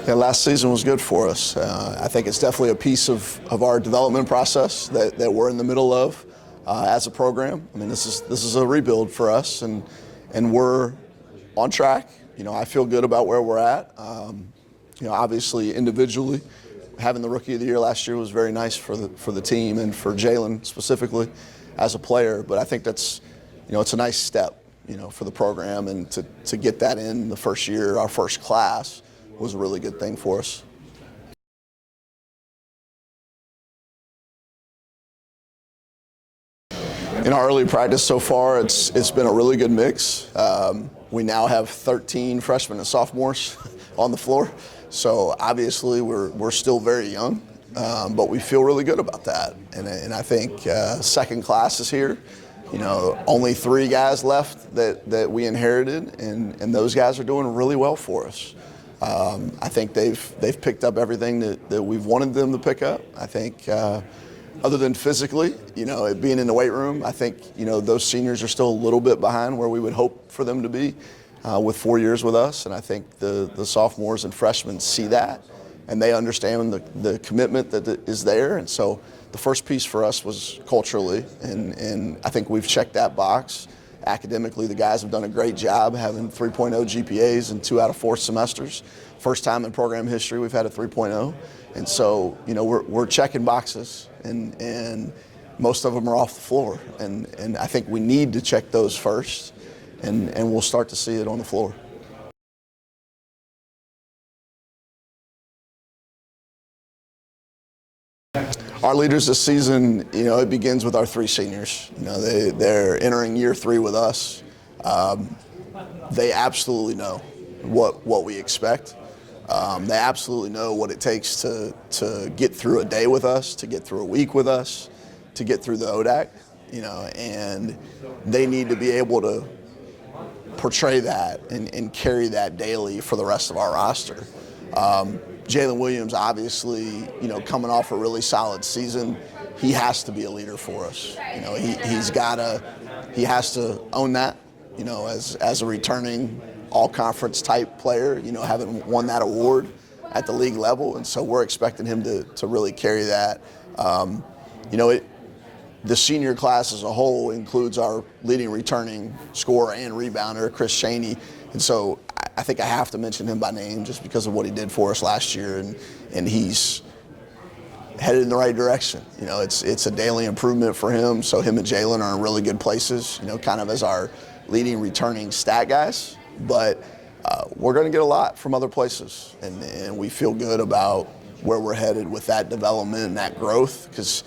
Yeah, last season was good for us. I think it's definitely a piece of our development process that we're in the middle of as a program. I mean, this is a rebuild for us, and we're on track. You know, I feel good about where we're at. You know, obviously individually, having the Rookie of the Year last year was very nice for the team and for Jalen specifically as a player. But I think that's, you know, it's a nice step, you know, for the program, and to get that in the first year, our first class, was a really good thing for us. In our early practice so far, it's been a really good mix. We now have 13 freshmen and sophomores on the floor, so obviously we're still very young, but we feel really good about that. And I think second class is here. You know, only 3 guys left that we inherited, and those guys are doing really well for us. I think they've picked up everything that we've wanted them to pick up. I think other than physically, you know, it being in the weight room, I think, you know, those seniors are still a little bit behind where we would hope for them to be with 4 years with us. And I think the sophomores and freshmen see that, and they understand the commitment that is there. And so the first piece for us was culturally, and I think we've checked that box. Academically, the guys have done a great job having 3.0 GPAs in 2 out of 4 semesters. First time in program history we've had a 3.0. And so, you know, we're checking boxes, and most of them are off the floor. And I think we need to check those first, and we'll start to see it on the floor. Our leaders this season, you know, it begins with our 3 seniors. You know, they're entering year 3 with us. They absolutely know what we expect. They absolutely know what it takes to get through a day with us, to get through a week with us, to get through the ODAC. You know, and they need to be able to portray that and carry that daily for the rest of our roster. Jalen Williams, obviously, you know, coming off a really solid season, he has to be a leader for us. You know, he has to own that, you know, as a returning all-conference type player, you know, having won that award at the league level. And so we're expecting him to really carry that. You know, the senior class as a whole includes our leading returning scorer and rebounder, Chris Chaney. And so I think I have to mention him by name just because of what he did for us last year, and he's headed in the right direction. You know, it's a daily improvement for him. So him and Jalen are in really good places, you know, kind of as our leading returning stat guys. But we're going to get a lot from other places, and we feel good about where we're headed with that development and that growth, because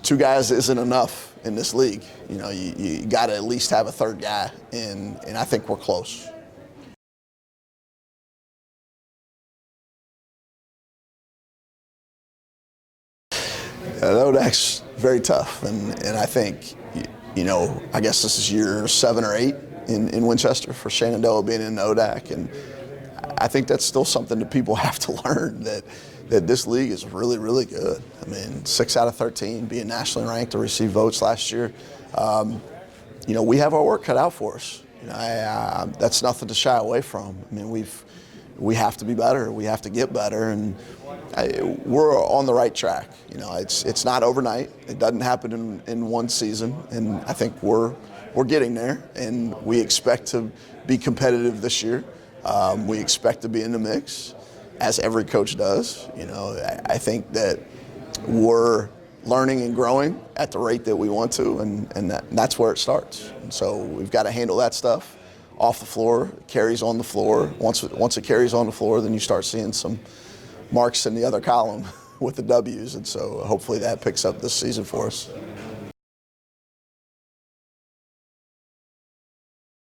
2 guys isn't enough in this league. You know, you got to at least have a 3rd guy, and I think we're close. The ODAC's very tough, and I think, you know, I guess this is year 7 or 8 in Winchester for Shenandoah being in the ODAC, and I think that's still something that people have to learn, that this league is really, really good. I mean, 6 out of 13 being nationally ranked to receive votes last year. You know, we have our work cut out for us. You know, that's nothing to shy away from. I mean, we have to be better. We have to get better, and we're on the right track. You know, it's not overnight. It doesn't happen in one season, and I think we're getting there, and we expect to be competitive this year. We expect to be in the mix, as every coach does. You know, I think that we're learning and growing at the rate that we want to, and that's where it starts. And so we've got to handle that stuff off the floor, carries on the floor. Once it carries on the floor, then you start seeing some marks in the other column with the W's, and so hopefully that picks up this season for us.